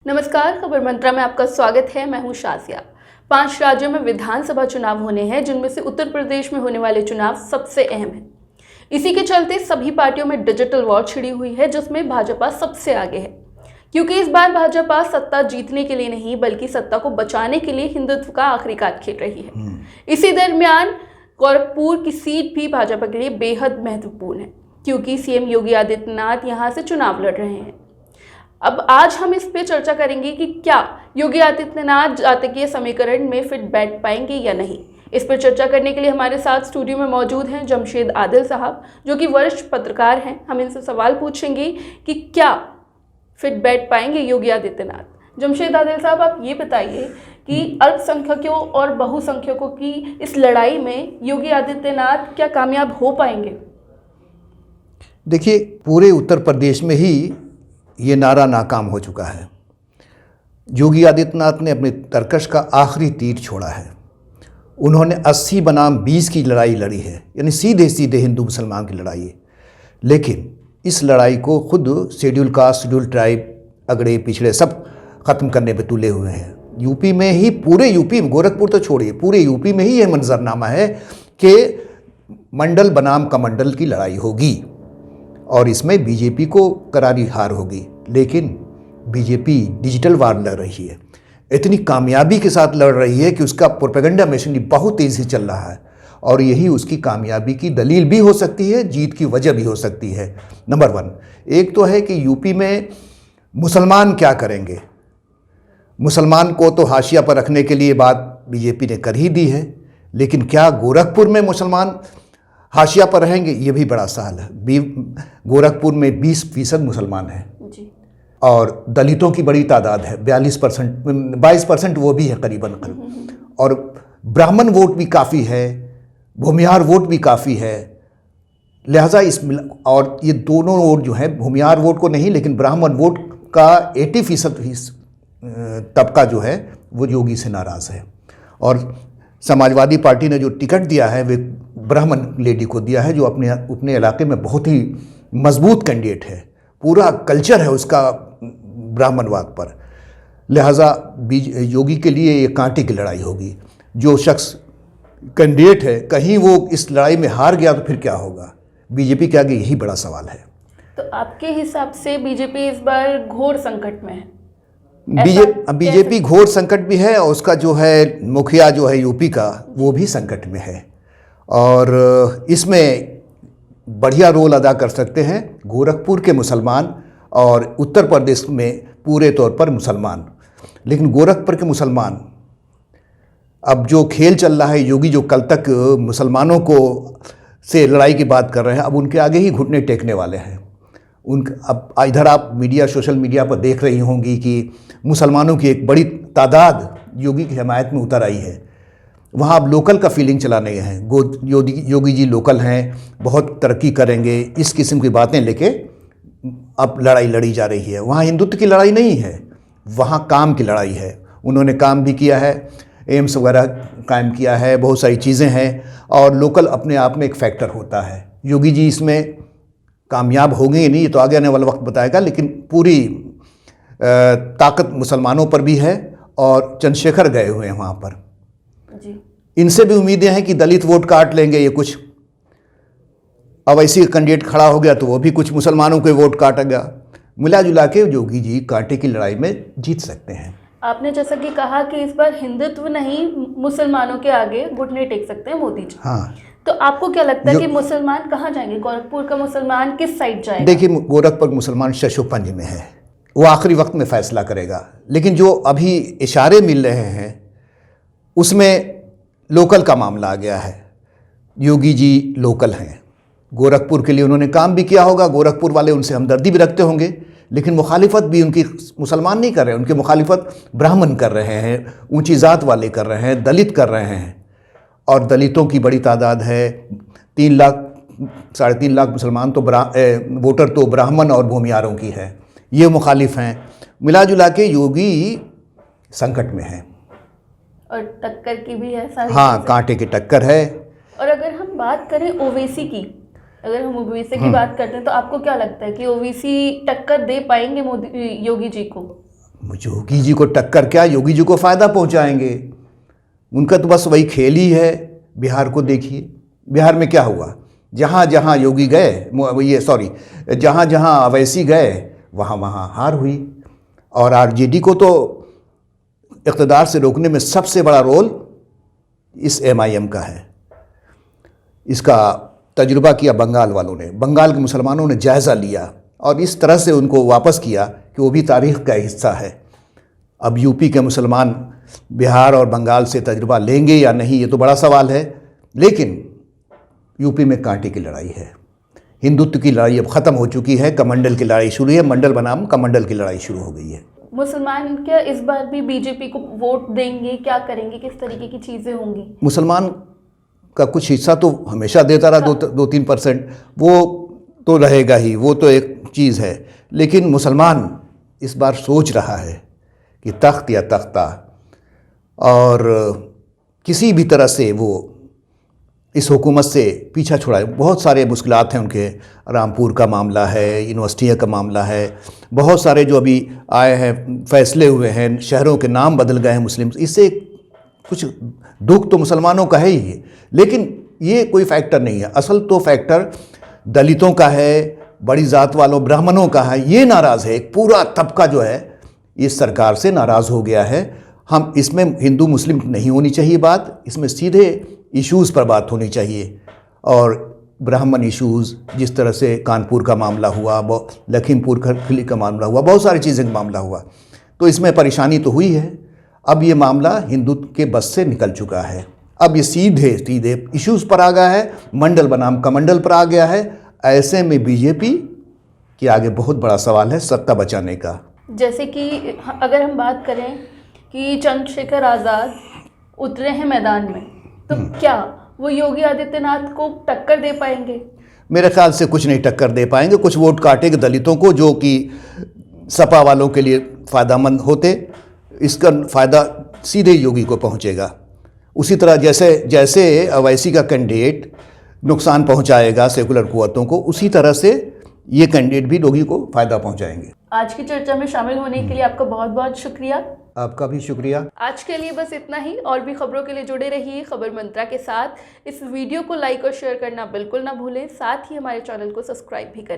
नमस्कार, खबर मंत्रा में आपका स्वागत है। मैं हूं शाजिया। 5 राज्यों में विधानसभा चुनाव होने हैं, जिनमें से उत्तर प्रदेश में होने वाले चुनाव सबसे अहम है। इसी के चलते सभी पार्टियों में डिजिटल वॉर छिड़ी हुई है, जिसमें भाजपा सबसे आगे है, क्योंकि इस बार भाजपा सत्ता जीतने के लिए नहीं बल्कि सत्ता को बचाने के लिए हिंदुत्व का आखिरी कार्ड खेल रही है। इसी दरमियान गोरखपुर की सीट भी भाजपा के लिए बेहद महत्वपूर्ण है, क्योंकि सीएम योगी आदित्यनाथ यहां से चुनाव लड़ रहे हैं। अब आज हम इस पे चर्चा करेंगे कि क्या योगी आदित्यनाथ जातकीय समीकरण में फिट बैठ पाएंगे या नहीं। इस पर चर्चा करने के लिए हमारे साथ स्टूडियो में मौजूद हैं जमशेद आदिल साहब, जो कि वरिष्ठ पत्रकार हैं। हम इनसे सवाल पूछेंगे कि क्या फिट बैठ पाएंगे योगी आदित्यनाथ। जमशेद आदिल साहब, आप ये बताइए कि अल्पसंख्यकों और बहुसंख्यकों की इस लड़ाई में योगी आदित्यनाथ क्या कामयाब हो पाएंगे? देखिए, पूरे उत्तर प्रदेश में ही ये नारा नाकाम हो चुका है। योगी आदित्यनाथ ने अपने तरकश का आखिरी तीर छोड़ा है। उन्होंने 80 बनाम 20 की लड़ाई लड़ी है, यानी सीधे सीधे हिंदू मुसलमान की लड़ाई है। लेकिन इस लड़ाई को खुद शेड्यूल कास्ट, शेड्यूल ट्राइब, अगड़े पिछड़े सब ख़त्म करने पे तुले हुए हैं। यूपी में ही, पूरे यूपी में, गोरखपुर तो छोड़िए, पूरे यूपी में ही यह मंजरनामा है कि मंडल बनाम कमंडल की लड़ाई होगी और इसमें बीजेपी को करारी हार होगी। लेकिन बीजेपी डिजिटल वार लड़ रही है, इतनी कामयाबी के साथ लड़ रही है कि उसका प्रोपेगेंडा मशीनरी बहुत तेज़ी से चल रहा है और यही उसकी कामयाबी की दलील भी हो सकती है, जीत की वजह भी हो सकती है। नंबर 1 एक तो है कि यूपी में मुसलमान क्या करेंगे। मुसलमान को तो हाशिया पर रखने के लिए बात बीजेपी ने कर ही दी है, लेकिन क्या गोरखपुर में मुसलमान हाशिया पर रहेंगे, ये भी बड़ा सवाल है। गोरखपुर में 20% मुसलमान हैं जी, और दलितों की बड़ी तादाद है, 22% वो भी है करीबन। और ब्राह्मण वोट भी काफ़ी है, भूमिहार वोट भी काफ़ी है। लिहाजा इस और ये दोनों वोट जो है, भूमिहार वोट को नहीं लेकिन ब्राह्मण वोट का 80% तबका जो है वो योगी से नाराज़ है। और समाजवादी पार्टी ने जो टिकट दिया है वे ब्राह्मण लेडी को दिया है, जो अपने इलाके में बहुत ही मजबूत कैंडिडेट है। पूरा कल्चर है उसका ब्राह्मणवाद पर। लिहाजा योगी के लिए ये कांटे की लड़ाई होगी। जो शख्स कैंडिडेट है, कहीं वो इस लड़ाई में हार गया तो फिर क्या होगा। बीजेपी के आगे यही बड़ा सवाल है। तो आपके हिसाब से बीजेपी इस बार घोर संकट में है? बीजेपी घोर संकट भी है और उसका जो है मुखिया जो है यूपी का, वो भी संकट में है और इसमें बढ़िया रोल अदा कर सकते हैं गोरखपुर के मुसलमान और उत्तर प्रदेश में पूरे तौर पर मुसलमान। लेकिन गोरखपुर के मुसलमान, अब जो खेल चल रहा है, योगी जो कल तक मुसलमानों को से लड़ाई की बात कर रहे हैं, अब उनके आगे ही घुटने टेकने वाले हैं। अब इधर आप सोशल मीडिया पर देख रही होंगी कि मुसलमानों की एक बड़ी तादाद योगी की हिमायत में उतर आई है। वहाँ अब लोकल का फीलिंग चलाने हैं। योगी जी लोकल हैं, बहुत तरक्की करेंगे, इस किस्म की बातें लेके अब लड़ाई लड़ी जा रही है। वहाँ हिंदुत्व की लड़ाई नहीं है, वहाँ काम की लड़ाई है। उन्होंने काम भी किया है, एम्स वगैरह कायम किया है, बहुत सारी चीज़ें हैं और लोकल अपने आप में एक फैक्टर होता है। योगी जी इसमें कामयाब होंगे नहीं, ये तो आगे आने वाला वक्त बताएगा, लेकिन पूरी ताकत मुसलमानों पर भी है और चंद्रशेखर गए हुए हैं वहाँ पर जी। इनसे भी उम्मीदें हैं कि दलित वोट काट लेंगे ये कुछ। अब ऐसी कैंडिडेट खड़ा हो गया तो वो भी कुछ मुसलमानों के वोट काटेगा। मिला जुला के योगी जी कांटे की लड़ाई में जीत सकते हैं। आपने जैसा कि कहा कि इस बार हिंदुत्व नहीं, मुसलमानों के आगे घुटने टेक सकते हैं मोदी जी। हाँ, तो आपको क्या लगता है कि मुसलमान कहाँ जाएंगे? गोरखपुर का मुसलमान किस साइड जाएगा? देखिए, गोरखपुर मुसलमान शशोपंज में है, वो आखिरी वक्त में फैसला करेगा। लेकिन जो अभी इशारे मिल रहे हैं उसमें लोकल का मामला आ गया है। योगी जी लोकल हैं, गोरखपुर के लिए उन्होंने काम भी किया होगा, गोरखपुर वाले उनसे हमदर्दी भी रखते होंगे, लेकिन मुखालिफत भी उनकी मुसलमान नहीं कर रहे हैं, उनकी मुखालिफत ब्राह्मण कर रहे हैं, ऊंची जात वाले कर रहे हैं, दलित कर रहे हैं। और दलितों की बड़ी तादाद है, 3 लाख 3.5 लाख मुसलमान तो वोटर तो ब्राह्मण और भूमिहारों की है, ये मुखालिफ हैं। मिला जुला के योगी संकट में है और टक्कर की भी है सारी। हाँ, कांटे की टक्कर है। और अगर हम बात करें ओवैसी की, अगर हम ओबीसी की बात करते हैं तो आपको क्या लगता है कि ओबीसी टक्कर दे पाएंगे योगी जी को? योगी जी को टक्कर क्या, योगी जी को फ़ायदा पहुंचाएंगे। उनका तो बस वही खेल ही है। बिहार को देखिए, बिहार में क्या हुआ, जहाँ जहाँ योगी गए, जहाँ जहाँ अवैसी गए वहाँ वहाँ हार हुई। और आरजेडी को तो इक़्तिदार से रोकने में सबसे बड़ा रोल इस एमआईएम का है। इसका तजुर्बा किया बंगाल वालों ने, बंगाल के मुसलमानों ने जायज़ा लिया और इस तरह से उनको वापस किया कि वो भी तारीख़ का हिस्सा है। अब यूपी के मुसलमान बिहार और बंगाल से तजुर्बा लेंगे या नहीं, ये तो बड़ा सवाल है। लेकिन यूपी में कांटे की लड़ाई है, हिंदुत्व की लड़ाई अब ख़त्म हो चुकी है, कमंडल की लड़ाई शुरू है, मंडल बनाम कमंडल की लड़ाई शुरू हो गई है। मुसलमान क्या इस बार भी बीजेपी को वोट देंगे, क्या करेंगे, किस तरीके की चीज़ें होंगी? मुसलमान का कुछ हिस्सा तो हमेशा देता रहा, 2-3%, वो तो रहेगा ही, वो तो एक चीज़ है। लेकिन मुसलमान इस बार सोच रहा है कि तख्त या तख्ता, और किसी भी तरह से वो इस हुकूमत से पीछा छुड़ाए। बहुत सारे मुश्किलात हैं उनके, रामपुर का मामला है, यूनिवर्सिटियों का मामला है, बहुत सारे जो अभी आए हैं फैसले हुए हैं, शहरों के नाम बदल गए हैं मुस्लिम, इससे कुछ दुख तो मुसलमानों का है ही। लेकिन ये कोई फैक्टर नहीं है, असल तो फैक्टर दलितों का है, बड़ी ज़ात वालों ब्राह्मणों का है। ये नाराज़ है, एक पूरा तबका जो है इस सरकार से नाराज़ हो गया है। हम इसमें हिंदू मुस्लिम नहीं होनी चाहिए बात, इसमें सीधे इश्यूज़ पर बात होनी चाहिए। और ब्राह्मण इश्यूज़, जिस तरह से कानपुर का मामला हुआ, लखीमपुर खीरी का मामला हुआ, बहुत सारी चीज़ें का मामला हुआ, तो इसमें परेशानी तो हुई है। अब ये मामला हिंदुत्व के बस से निकल चुका है, अब ये सीधे सीधे इश्यूज़ पर आ गया है, मंडल बनाम कमंडल पर आ गया है। ऐसे में बीजेपी के आगे बहुत बड़ा सवाल है सत्ता बचाने का। जैसे कि अगर हम बात करें कि चंद्रशेखर आज़ाद उतरे हैं मैदान में, तो क्या वो योगी आदित्यनाथ को टक्कर दे पाएंगे? मेरे ख्याल से कुछ नहीं टक्कर दे पाएंगे। कुछ वोट काटेंगे दलितों को, जो कि सपा वालों के लिए फ़ायदेमंद होते, इसका फ़ायदा सीधे योगी को पहुंचेगा। उसी तरह जैसे अवैसी का कैंडिडेट नुकसान पहुंचाएगा सेकुलर कुव्वतों को, उसी तरह से ये कैंडिडेट भी योगी को फ़ायदा पहुंचाएंगे। आज की चर्चा में शामिल होने के लिए आपका बहुत बहुत शुक्रिया। आपका भी शुक्रिया। आज के लिए बस इतना ही। और भी खबरों के लिए जुड़े रहिए खबर मंत्रा के साथ। इस वीडियो को लाइक और शेयर करना बिल्कुल ना भूलें, साथ ही हमारे चैनल को सब्सक्राइब भी करें।